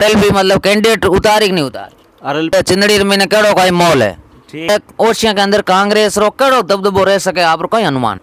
भी मतलब कैंडिडेट उतारी कि नहीं उतार आरएलपी चिंदड़ी में केड़ो कोई मोल है ठीक ओशिया के अंदर कांग्रेस रो केड़ो दबदबो रह सके आप कोई अनुमान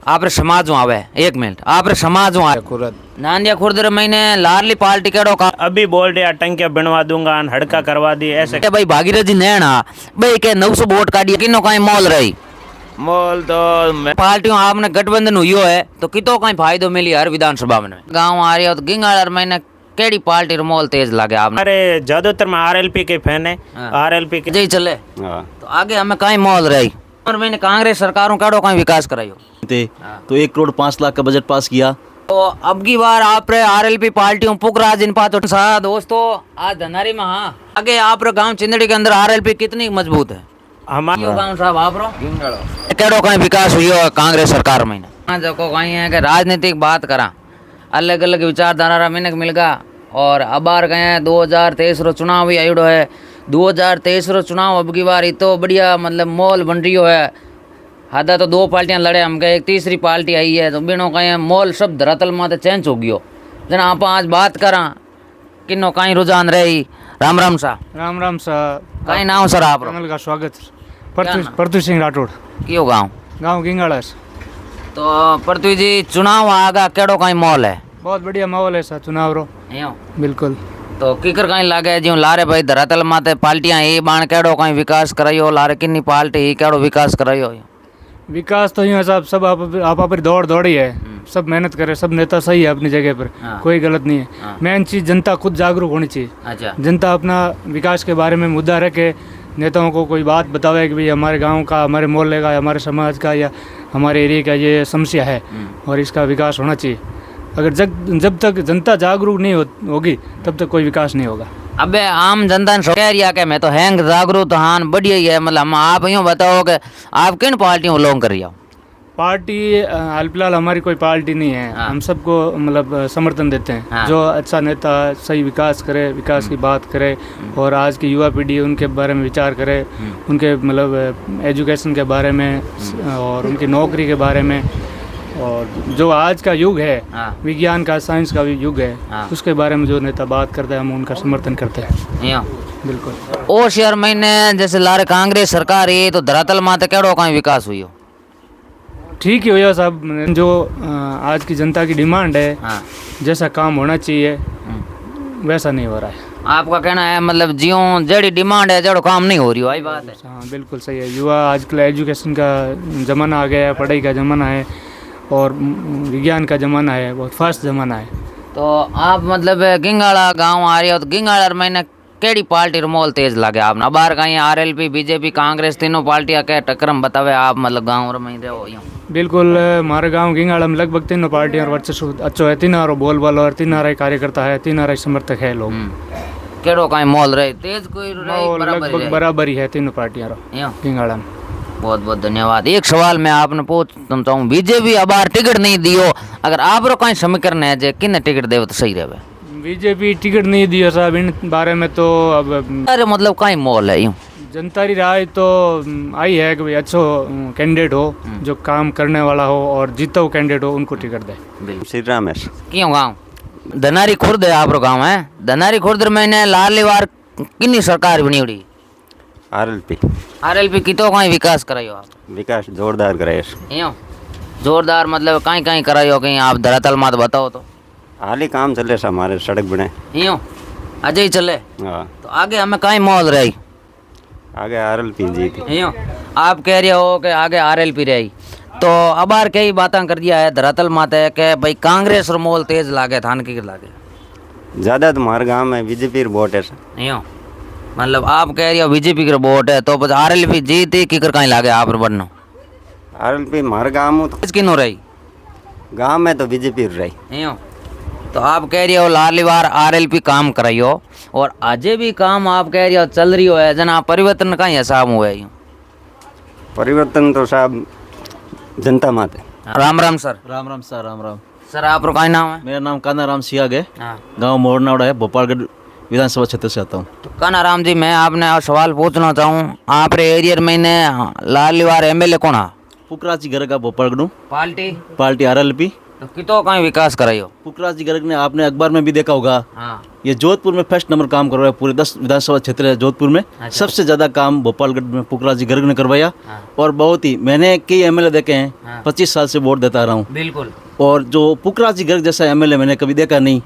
आपरे समाज में आवे एक मिनट आपरे समाज में आवे खुरद नांदिया खुर्द महीने लारली पार्टी केड़ो का अभी बोल रहे टंकिया बनवा दूंगा हड़का करवा दी ऐसे भाई भागीरथी नैना भाई के 900 वोट काटी किनो कहीं मोल रही मोल तो पार्टियों आपने गठबंधन हुई है तो कितो कहीं फायदो मिली हर विधानसभा में गाँव आ रही हो तो गिंगाड़ महीने केड़ी पार्टी रो मोल तेज लागे आपने अरे ज्यादातर में आरएलपी के फैन है आरएलपी के जी चले हाँ तो आगे हमें कहीं मोल रही और मैंने कांग्रेस सरकारों केड़ो कहीं विकास करायो थे तो 1 करोड़ 5 लाख का बजट पास किया। तो अब की बार आप आरएलपी पार्टियों पुकराज इन पातो सा दोस्तों आज धनारी में हाँ आगे आप गांव चिंदड़ी के अंदर आरएलपी कितनी मजबूत है हमारा गांव साहब आप रो केड़ो कहीं विकास हुई हो कांग्रेस सरकार में हाँ जो कहीं है कि राजनीतिक बात करा अलग अलग विचारधारा मिनक मिलगा और अबार गए 2023 रो चुनाव भी आयुड़ो है 2023 रो चुनाव अब की बार इतो बढ़िया मतलब मोल बन रही है हादा तो 2 पार्टियां लड़े हम एक तीसरी पार्टी आई है तो बिनो कहीं मोल सब धरातल में चेंज हो गयो जना आप आज बात करा किनो कहीं रुझान रही राम राम सा कहीं नाम सर आप रो? चैनल का स्वागत क्या नाम? परतु सिंह राठौड़ कियो गाँव गांव गिंगाड़ा से। तो पृथ्वी जी चुनाव आगा केड़ो कहीं मोल है बहुत बढ़िया माहौल है सा चुनाव रो यूं? बिल्कुल। तो किकर कहीं लागे जो लारे भाई धरातल माते पार्टियां ये बाण केड़ो कहीं विकास करायो लारे किन्नी पार्टी ही केड़ो विकास करायो विकास तो यूँ साहब सब आप पर दौड़ ही है सब मेहनत करे सब नेता सही है अपनी जगह पर हाँ। कोई गलत नहीं है हाँ। मेन चीज़ जनता खुद जागरूक होनी चाहिए अच्छा जनता अपना विकास के बारे में मुद्दा रखे नेताओं को कोई बात बतावे कि भाई हमारे गांव का हमारे मोहल्ले का हमारे समाज का या हमारे एरिया का ये समस्या है और इसका विकास होना चाहिए। अगर जब तक जनता जागरूक नहीं होगी तब तक कोई विकास नहीं होगा। अबे आम जनता ने कह रिया के मैं तो हैंग जागरूक हान बढ़िया ही है मतलब हम आप यूँ बताओ कि आप किन पार्टियों को लोग कर रही हो पार्टी हाल फिलहाल हमारी कोई पार्टी नहीं है। हाँ। हम सबको मतलब समर्थन देते हैं। हाँ। जो अच्छा नेता सही विकास करे विकास की बात करे और आज की युवा पीढ़ी उनके बारे में विचार करे उनके मतलब एजुकेशन के बारे में और उनकी नौकरी के बारे में और जो आज का युग है हाँ। विज्ञान का साइंस का भी युग है हाँ। उसके बारे में जो नेता बात करते हैं हम उनका समर्थन करते हैं। यूँ? बिल्कुल। ओ शहर महीने जैसे लारे कांग्रेस सरकार है तो धरातल माते केड़ो कहीं विकास हुई हो ठीक ही हुआ साहब जो आज की जनता की डिमांड है हाँ जैसा काम होना चाहिए वैसा नहीं हो रहा है। आपका कहना है मतलब जियो जड़ी डिमांड है जड़ो काम नहीं हो रही हो आई बात है हाँ बिल्कुल सही है। युवा आजकल एजुकेशन का ज़माना आ गया है पढ़ाई का ज़माना है और विज्ञान का ज़माना है बहुत फास्ट ज़माना है। तो आप मतलब गिंगाड़ा गांव आ रही हो तो गिंगाड़ा महीने केड़ी पार्टी रो मोल तेज लागे आपने अबार कहीं आरएलपी बीजेपी कांग्रेस तीनों पार्टियां के टक्करम बतावे आप मतलब गाँव रो में रहो यूँ बिल्कुल हमारे गांव गिंगाड़ा में लगभग तीनों पार्टियां और वर्चस्व अच्छो है। तीनारो बोल बाल और तीनारा कार्यकर्ता है तीनारा समर्थक है लोग। केड़ो कहीं मोल रहे तेज कोई रहे और बराबर लगभग रहे? बराबर ही है तीनों पार्टियां यूँ? गिंगाड़ा में। बहुत बहुत धन्यवाद। एक सवाल मैं आपने पूछना चाहूँ बीजेपी अबार टिकट नहीं दियो अगर आप रो कहीं समीकरण है जे किन्ने टिकट देव तो सही रहे बीजेपी टिकट नहीं दिया साहब इन बारे में तो अब अरे मतलब कहीं मोल है यूँ जनता की राय तो आई है कि भाई अच्छो कैंडिडेट हो जो काम करने वाला हो और जीता हुआ कैंडिडेट हो उनको टिकट दे। श्री रामेश क्यों गाँव धनारी खुर्द है आप गाँव है धनारी खुर्द मैंने लाली वार किन्नी सरकार बनी उड़ी आरएलपी की तो कहीं विकास करायो आप विकास जोरदार करे यूँ जोरदार मतलब कहीं कहीं करायो कहीं आप धरातल मात बताओ तो हाल ही काम चले हमारे सड़क बने यूँ अजय ही चले हाँ तो आगे हमें कहीं मोल रही आगे आरएलपी जीती यूँ आप कह रहे हो कि आगे आरएलपी रही तो अबार कई बातें कर दिया है धरातल माते कि भाई कांग्रेस और मोल तेज लागे थान की लागे ज़्यादा तो हमारे गाँव में बीजेपी वोट है यूँ मतलब आप कह रहे हो बीजेपी का वोट है तो बस आरएलपी जीती किकर कहीं लागे आप बनना आरएलपी हमारे गाँव में तो किनो रही गाँव में तो बीजेपी रही यूँ तो आप कह रहे हो लाली बार आरएलपी काम कराइयो और अजय भी काम आप कह रहे हो चल रही हो है जना परिवर्तन का हिसाब हुआ है यूँ परिवर्तन तो साहब जनता माते। Ram Ram sir Ram sir Ram sir आप का नाम है मेरा नाम काना राम सियाग है। हाँ गांव मोरनावड़ा है भोपालगढ़ विधानसभा क्षेत्र से आता हूँ। तो काना राम जी मैं आपने सवाल पूछना चाहूँ आप एरिया में लाली बार एमएलए कौन है पुकराची घर का भोपालगढ़ पार्टी पार्टी आरएलपी तो कितो कहीं विकास कराइयो। पुखराज जी गर्ग ने आपने अखबार में भी देखा होगा, हाँ ये जोधपुर में फर्स्ट नंबर काम करवाया, पूरे 10 विधानसभा क्षेत्र है जोधपुर में। सबसे ज़्यादा काम भोपालगढ़ में पुखराज जी गर्ग ने करवाया। और बहुत ही, मैंने कई एमएलए देखे हैं, 25 साल से वोट देता रहा हूँ, बिल्कुल। और जो पुखराज जी गर्ग जैसा एमएलए मैंने कभी देखा नहीं।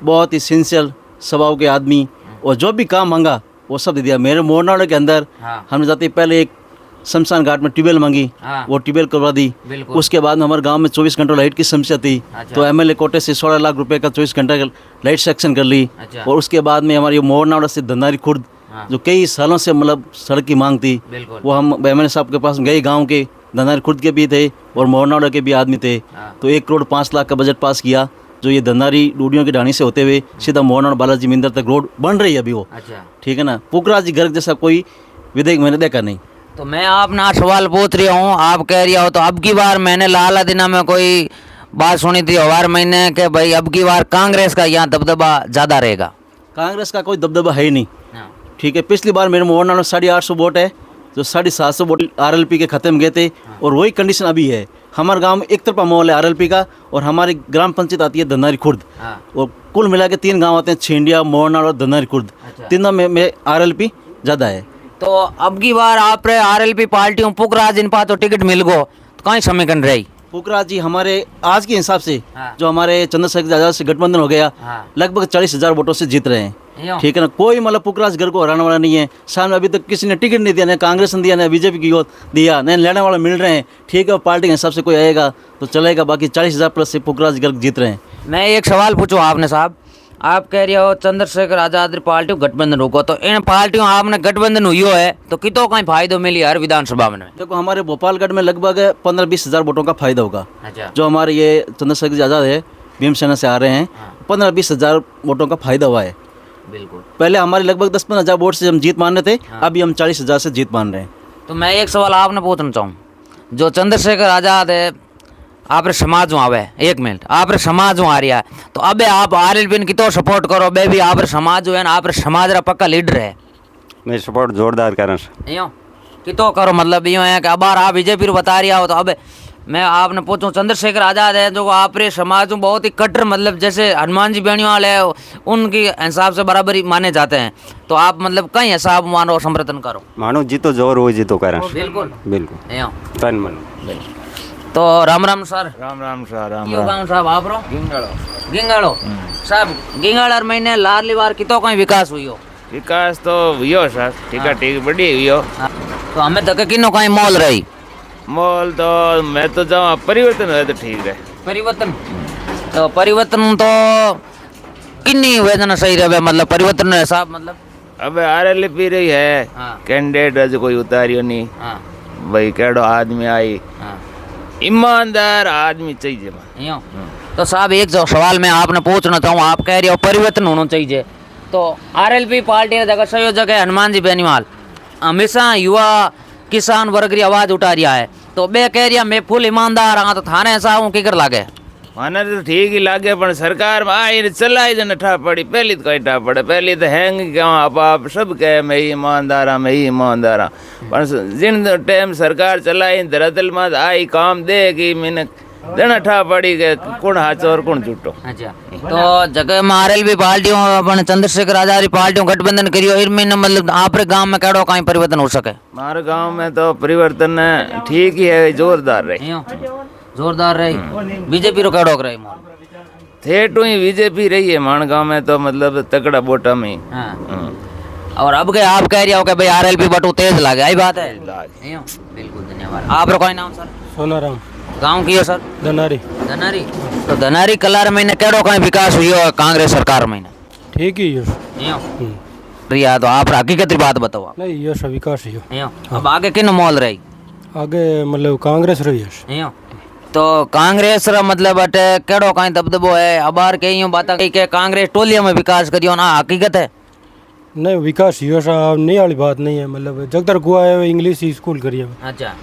बहुत ही सिंसियर स्वभाव के आदमी, और जो भी काम मांगा वो सब दे दिया। मेरे मोरनाडो के अंदर हमने जाते ही पहले एक शमशान घाट में ट्यूबवेल मांगी, वो ट्यूबवेल करवा दी। उसके बाद में हमारे गांव में 24 घंटों लाइट की समस्या थी, तो एमएलए कोटे से 16 लाख रुपए का 24 घंटे का लाइट सेक्शन कर ली। और उसके बाद में हमारी मोरनाडो से धंधारी खुर्द, जो कई सालों से मतलब सड़क की मांग थी, वो हम एमएलए साहब के पास गए, गाँव के धंधारी खुर्द के भी थे और मोरनाडो के भी आदमी थे। तो 1 करोड़ 5 लाख का बजट पास किया, जो ये धंधारी डूडियों की ढाणी से होते हुए सीधा मोरनाडो बालाजी मंदिर तक रोड बन रही है अभी वो। ठीक है ना, पुखराज जी गर्ग जैसा कोई विधेयक मैंने देखा नहीं। तो मैं आपने सवाल पूछ रहा हूँ, आप कह रही हो तो अब की बार मैंने लाला दिना में कोई बात सुनी थी हर महीने के भाई अब की बार कांग्रेस का यहाँ दबदबा ज़्यादा रहेगा। कांग्रेस का कोई दबदबा है ही नहीं। ठीक है, पिछली बार मेरे मोहन में 850 वोट है, जो 750 वोट आरएलपी के खत्म गए थे, और वही कंडीशन अभी है। हमारे गांव में एक तरफा माहौल है आरएलपी का, और हमारी ग्राम पंचायत आती है धंधारी खुर्द, और कुल मिला के 3 गाँव आते हैं, छेंडिया, मोहनाड और धंधारी खुर्द। तीनों में आरएलपी ज़्यादा है। तो अब की बार आप आरएलपी पार्टी पुखराज इन पा तो टिकट मिल गो तो कहीं समीकरण रही। पुखराज जी हमारे आज के हिसाब से जो हमारे चंद्रशेखर आजाद से गठबंधन हो गया, लगभग 40,000 वोटों से जीत रहे हैं। ठीक है ना, कोई मतलब पुखराज गर्ग को हराने वाला नहीं है। सामने अभी तक किसी ने टिकट नहीं दिया, न कांग्रेस ने दिया, न बीजेपी की ओर दिया, न लेने वाला मिल रहे हैं। ठीक है, पार्टी के हिसाब से कोई आएगा तो चलेगा, बाकी 40,000 प्लस से पुखराज गर्ग जीत रहे हैं। मैं एक सवाल पूछूं आपने साहब, आप कह रहे हो चंद्रशेखर आजाद पार्टी गठबंधन रुको, तो इन पार्टियों आपने गठबंधन हुई है तो कितो कहीं फायदो मिली हर विधानसभा में? देखो, हमारे भोपालगढ़ में लगभग 15-20 हज़ार वोटों का फायदा होगा। जो हमारे ये चंद्रशेखर आजाद है, भीमसेना से आ रहे हैं, 15-20 हज़ार वोटों का फायदा हुआ है। बिल्कुल। पहले हमारे लगभग 10-15 हज़ार वोट से हम जीत मान रहे थे, अभी हम 40,000 से जीत मान रहे हैं। तो मैं एक सवाल आपने पूछना चाहूँ, जो चंद्रशेखर आजाद है आप समाज आवे, एक मिनट, आप समाज आ रहा है, तो अब आप आरएलपी की तो सपोर्ट करो, बे भी आप समाज जो है ना, आप समाज रा पक्का लीडर है। मैं सपोर्ट जोरदार करें यो कि तो करो, मतलब यूँ है कि अब आप बीजेपी बता रहा हो, तो अब मैं आपने पूछूं चंद्रशेखर आजाद है जो आप समाज में बहुत ही कट्टर, मतलब जैसे हनुमान जी बेणीवाल है उनके हिसाब से बराबरी माने जाते हैं, तो आप मतलब कहीं हिसाब मानो समर्थन करो। मानो जीतो जोर हो जीतो करें। बिल्कुल बिल्कुल यो तन मन। तो राम राम सर। राम राम सर। राम क्यों गाँव साहब आप रो गिंगाड़ो साहब, गिंगाड़र महीने लारली बार कितो कहीं विकास हुई हो? विकास तो हुई सर, ठीक है, ठीक बड़ी हुई हो। तो हमें तक किनो कहीं मॉल रही मॉल तो मैं तो जाऊँ परिवर्तन हुआ तो ठीक है। परिवर्तन तो परिवर्तन तो किन्नी वेदना सही रहे, मतलब परिवर्तन हिसाब मतलब अब आरएलपी रही है कैंडिडेट कोई उतारियो नहीं भाई, केड़ो आदमी आई ईमानदार आदमी चाहिए। तो साहब एक जो सवाल मैं आपने पूछना चाहूँ, आप कह रहे हो परिवर्तन होना चाहिए, तो आरएलपी पार्टी की जगह संयोजक है हनुमान जी बेनीवाल, हमेशा युवा किसान वर्ग की आवाज उठा रहा है, तो बे कह रहा मैं फुल ईमानदार हाँ, तो थाने साहब की कर लागे माना तो ठीक ही लागे, पर सरकार में आई चलाई जो ठा पड़ी, पहली तो कहीं ठा पड़े, पहली तो हैंग क्यों आप सब कहे मैं ही ईमानदार हाँ, मैं ही ईमानदार हाँ, पर जिन टाइम सरकार चलाई धरातल में आई काम देगी मैंने देना ठा पड़ी के कौन हाचो और कौन झूठो। अच्छा, तो जगह में आरएलपी पार्टियों अपन चंद्रशेखर आजाद पार्टियों गठबंधन करियो, इनमें मतलब आप गांव में केड़ो कहीं परिवर्तन हो सके? हमारे गांव में तो परिवर्तन ठीक ही है, जोरदार रही, जोरदार रही। बीजेपी रो केड़ो रही थे तो ही बीजेपी रही है मान गांव में, तो मतलब तकड़ा बोटा में। और अब के आप कह रहे हो कि भाई आरएलपी बटू तेज लागे, आई बात है? बिल्कुल, धन्यवाद। आप रो कोई नाम सर? सोनाराम। गांव की हो सर? धनारी। धनारी। तो धनारी कलार महीने केड़ो कहीं विकास हुई हो कांग्रेस सरकार में? ठीक ही है रिया, तो आप हकीकत बात बताओ। नहीं ये सब विकास ही अब आगे किन मोल रही? आगे मतलब कांग्रेस रही है। तो कांग्रेस रा मतलब अटे केड़ो कहीं दबदबो है, अबार के यूं बात के कांग्रेस टोलिया में विकास करियो ना, हकीकत है? नहीं विकास ही सा नहीं वाली बात नहीं है, मतलब जगदर कुआ है इंग्लिश स्कूल करिए। अच्छा,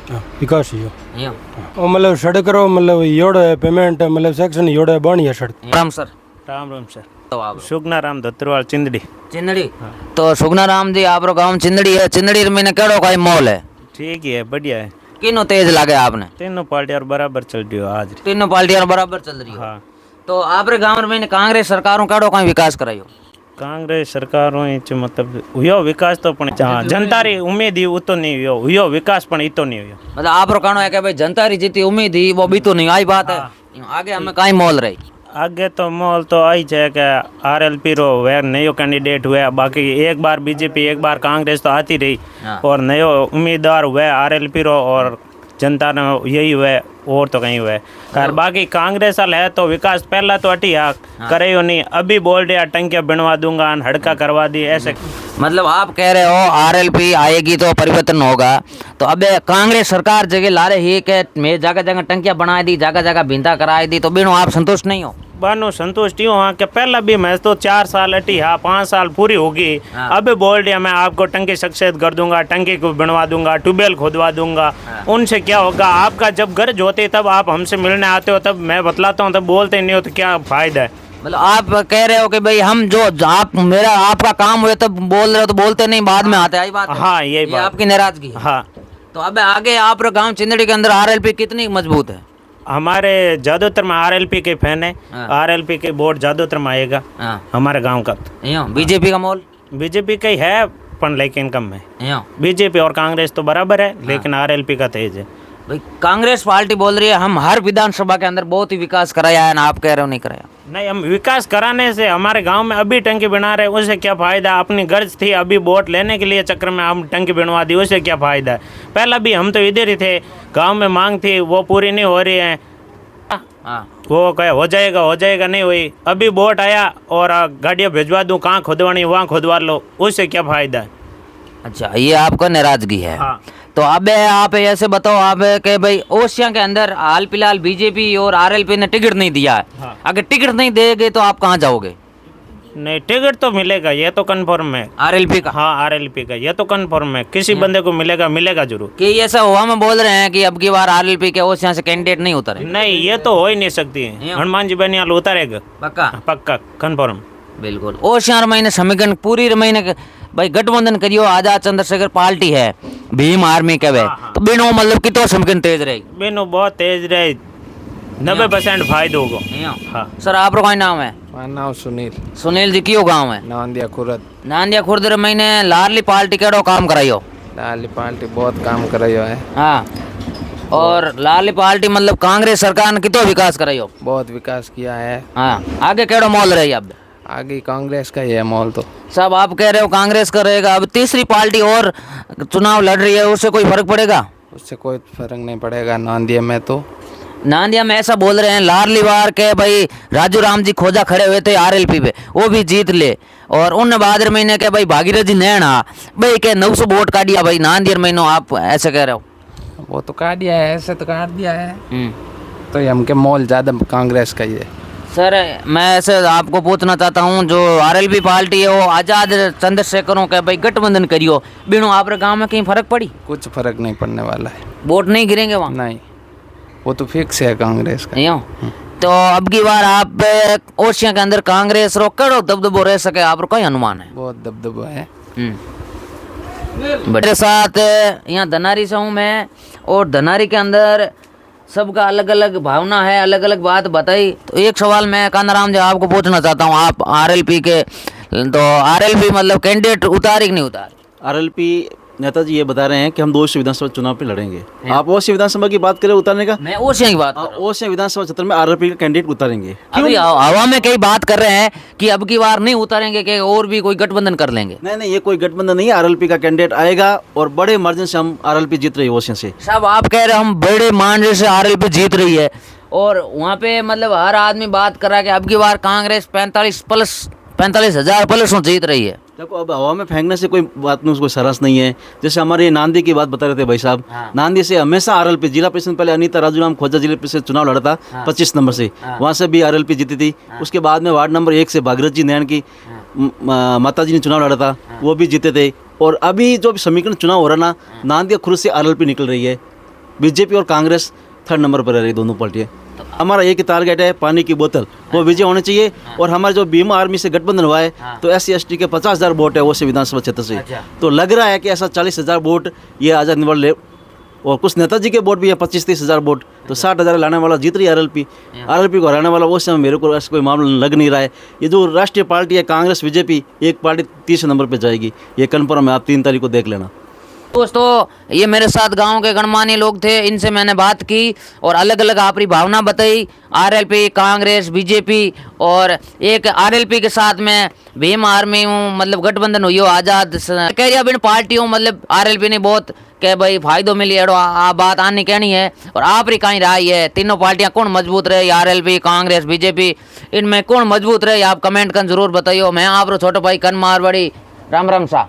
विकास ही और मतलब सड़क रो मतलब योड़ है पेमेंट मतलब सेक्शन योड़ है बाणी है सड़क। राम सर। राम राम सर। तो आप सुगना राम धोत्रवाल चिंदड़ी। चिंदड़ी। तो सुगना राम जी आप गाँव चिंदड़ी है, चिंदड़ी में केड़ो कहीं मॉल है? ठीक ही है, बढ़िया है। किनो तेज लागे आपने? तीनों पार्टियां बराबर चल रही हो आज। तीनों पार्टियां बराबर चल रही हो। हाँ। तो आपरे गांव में कांग्रेस सरकारों कड़ो कहीं विकास करायो? कांग्रेस सरकारों मतलब हुयो विकास तो पण जनता री उम्मीद ही उतो नहीं हुयो विकास पण इतो नहीं हुयो। मतलब आप रो कहनो है कि भाई जनता री जितनी उम्मीद थी वो भी तो नहीं आई बात है। आगे हमें कहीं मोल रही? आगे तो मोल तो आई है कि आरएलपी रो वे नयो कैंडिडेट हुए, बाकी एक बार बीजेपी एक बार कांग्रेस तो आती रही और नयो उम्मीदवार हुए आरएलपी रो और जनता ने यही हुए और तो कहीं हुए खैर। बाकी कांग्रेस वाला है तो विकास पहला तो अटी करे हो नहीं, अभी बोल रहे टंकियाँ बनवा दूंगा हड़का करवा दी ऐसे। मतलब आप कह रहे हो आरएलपी आएगी तो परिवर्तन होगा, तो अब कांग्रेस सरकार जगह ला रही है कि मैं जगह जगह टंकियाँ बना दी, जगह जगह भिंता कराई दी, तो बिनो आप संतुष्ट नहीं हो? बानो संतुष्ट यूँ हाँ कि पहला भी मैं तो 4 साल अटी 5 साल पूरी होगी, अब बोल दिया मैं आपको टंकी सक्सेस कर दूंगा, टंकी को बनवा दूंगा, ट्यूबवेल खोदवा दूंगा। उनसे क्या होगा? आपका जब गरज होती है तब आप हमसे मिलने आते हो, तब मैं बतलाता हूँ, तब बोलते नहीं हो तो क्या फायदा है? मतलब आप कह रहे हो कि भाई हम जो आप मेरा आपका काम हुए तब बोल रहे हो, तो बोलते नहीं बाद में आते, आई बात है? हाँ यही बात आपकी नाराजगी है। हाँ। तो अब आगे आप गांव चिंदड़ी के अंदर आरएलपी कितनी मजबूत है? हमारे ज़्यादातर में आरएलपी के फैन है, आरएलपी के वोट ज़्यादातर में आएगा हमारे गांव का। बीजेपी का मोल? बीजेपी का ही है पर लेकिन कम है। बीजेपी और कांग्रेस तो बराबर है लेकिन आरएलपी का तेज है। भाई कांग्रेस पार्टी बोल रही है हम हर विधानसभा के अंदर बहुत ही विकास कराया है ना, आप कह रहे हो नहीं कराया? नहीं, हम विकास कराने से हमारे गांव में अभी टंकी बना रहे उससे क्या फ़ायदा? अपनी गर्ज थी अभी वोट लेने के लिए चक्कर में हम टंकी बनवा दी, उससे क्या फ़ायदा है? पहला भी हम तो इधर ही थे, गांव में मांग थी वो पूरी नहीं हो रही है। वो कहे हो जाएगा नहीं हुई, अभी वोट आया और गाड़ियाँ भिजवा दूँ, कहाँ खुदवानी वहाँ खुदवा लो, उससे क्या फ़ायदा है? अच्छा, ये आपका नाराजगी है। हाँ। तो अब आप ऐसे बताओ आप कि भाई ओसिया के अंदर हाल फिलहाल बीजेपी और आरएलपी ने टिकट नहीं दिया है। हाँ। अगर टिकट नहीं देंगे तो आप कहाँ जाओगे? नहीं, टिकट तो मिलेगा, ये तो कन्फर्म है। आरएलपी का? हाँ आरएलपी का ये तो कन्फर्म है, किसी बंदे को मिलेगा जरूर। कि ये सब हुआ में बोल रहे हैं कि अब की बार आरएलपी के ओसिया से कैंडिडेट नहीं उतरे? नहीं, ये तो हो ही नहीं सकती है। हनुमान जी बनियाल उतारेगा पक्का कन्फर्म। बिल्कुल। ओसियार महीने समीकरण पूरी महीने भाई गठबंधन करियो, आजाद चंद्रशेखर पार्टी है, भीम आर्मी के वे, तो बिनो मतलब कितो समीकरण तेज रहेगी? बिनो बहुत तेज रहे, 90% फायदा होगा। हाँ। सर आप का नाम है? नाम सुनील। सुनील जी कियो गाँव है? नांदिया खुरद। नांदिया खुर्द महीने लाडली पार्टी केड़ो काम कराइयो? लाडली पार्टी बहुत काम करायो है। हाँ, और लाडली पार्टी मतलब कांग्रेस सरकार ने कितो विकास कराइयो? बहुत विकास किया है। हाँ, आगे केड़ो मोल रही अब? आगे कांग्रेस का ही है मोल तो। सब आप कह रहे हो कांग्रेस का रहेगा, अब तीसरी पार्टी और चुनाव लड़ रही है, उससे कोई फर्क पड़ेगा? उससे कोई फर्क नहीं पड़ेगा। नांदिया में तो नांदिया में ऐसा बोल रहे हैं लाडली वार के भाई राजू राम जी खोजा खड़े हुए थे आरएलपी पे, वो भी जीत ले, और उन बहादुर महीने के भाई भागीरथ जी नैना भाई के 900 वोट काट दिया भाई नांदिया महीनों, आप ऐसे कह रहे हो? वो तो काट दिया है, ऐसे तो काट दिया है। तो हमके मोल ज़्यादा कांग्रेस का ही है। सर मैं ऐसे आपको पूछना चाहता हूँ, जो आरएलपी पार्टी है वो आजाद चंद्रशेखरों के भाई गठबंधन करियो, बिनो आप गाँव में कहीं फर्क पड़ी? कुछ फर्क नहीं पड़ने वाला है। वोट नहीं गिरेंगे वहाँ? नहीं, वो तो फिक्स है कांग्रेस का। यूँ तो अब की बार आप ओसिया के अंदर कांग्रेस रो कड़ो दबदबो रह सके, आप कई अनुमान है? बहुत दबदबा है। मेरे साथ यहाँ धनारी से हूँ मैं, और धनारी के अंदर सबका अलग अलग भावना है, अलग अलग बात बताई। तो एक सवाल मैं कानाराम जी आपको पूछना चाहता हूँ, आप आरएलपी के, तो आरएलपी मतलब कैंडिडेट उतारे कि नहीं उतारे? आरएलपी नेताजी ये बता रहे हैं कि हम 200 विधानसभा चुनाव पे लड़ेंगे। आप ओसिया विधानसभा की बात करें उतारने का? मैं ओसिया की बात कर रहा हूं। ओसिया विधानसभा क्षेत्र में आरएलपी का कैंडिडेट उतारेंगे। अभी हवा में कई बात कर रहे हैं कि अब की बार नहीं उतारेंगे, कि और भी कोई गठबंधन कर लेंगे। नहीं, ये कोई गठबंधन नहीं है। आरएलपी का कैंडिडेट आएगा और बड़े मार्जिन से हम आरएलपी जीत रही है ओसिया से। साहब आप कह रहे हैं हम बड़े मार्जिन से आरएलपी जीत रही है, और वहाँ पे मतलब हर आदमी बात कर रहा है कि अब की बार कांग्रेस 45,000 प्लस जीत रही है। देखो, अब हवा में फेंकने से कोई बात में उसको सरस नहीं है। जैसे हमारे नांदी की बात बता रहे थे भाई साहब, नांदी से हमेशा आरएलपी जिला परिषद, पहले अनीता राजूराम खोजा जिला परिषद चुनाव लड़ा था 25 नंबर से, वहाँ से भी आरएलपी जीती थी। उसके बाद में वार्ड नंबर 1 से भागीरथ जी नैन की माता जी ने चुनाव लड़ा था, वो भी जीते थे। और अभी जो समीकरण चुनाव हो रहा ना, नांदिया खुर्द से आरएलपी निकल रही है। बीजेपी और कांग्रेस 3rd नंबर पर रह रही, दोनों पार्टियाँ। हमारा एक ही टारगेट है, पानी की बोतल, वो विजय होने चाहिए। और हमारे जो भीम आर्मी से गठबंधन हुआ है, तो SC/ST के 50,000 वोट है वो से विधानसभा क्षेत्र से। तो लग रहा है कि ऐसा 40,000 वोट ये आज़ाद निवल और कुछ नेताजी के वोट भी है 25-30 हज़ार वोट, तो 60 हज़ार लाने वाला जीत रही है आरएलपी को हराने वाला वो समय मेरे को ऐसा कोई मामला लग नहीं रहा है। ये जो राष्ट्रीय पार्टी है कांग्रेस बीजेपी, एक पार्टी तीसरे नंबर पे जाएगी, ये कन्फर्म है, आप 3 तारीख को देख लेना। दोस्तों ये मेरे साथ गांव के गणमान्य लोग थे, इनसे मैंने बात की और अलग अलग अपनी भावना बताई। आरएलपी, कांग्रेस, बीजेपी और एक आरएलपी के साथ में भीम आर्मी हूँ, मतलब गठबंधन हुई हो आज़ाद कह बिन पार्टी हूँ, मतलब आरएलपी ने बहुत के भाई फायदो मिली एड़ो आ बात आनी कहनी है। और आप री कहीं राय है, तीनों पार्टियां कौन मजबूत रहे, आरएलपी, कांग्रेस, बीजेपी, इनमें कौन मजबूत रहे, आप कमेंट कर जरूर बताइयो। मैं आप छोटो भाई कन मारवाड़ी, राम राम सा।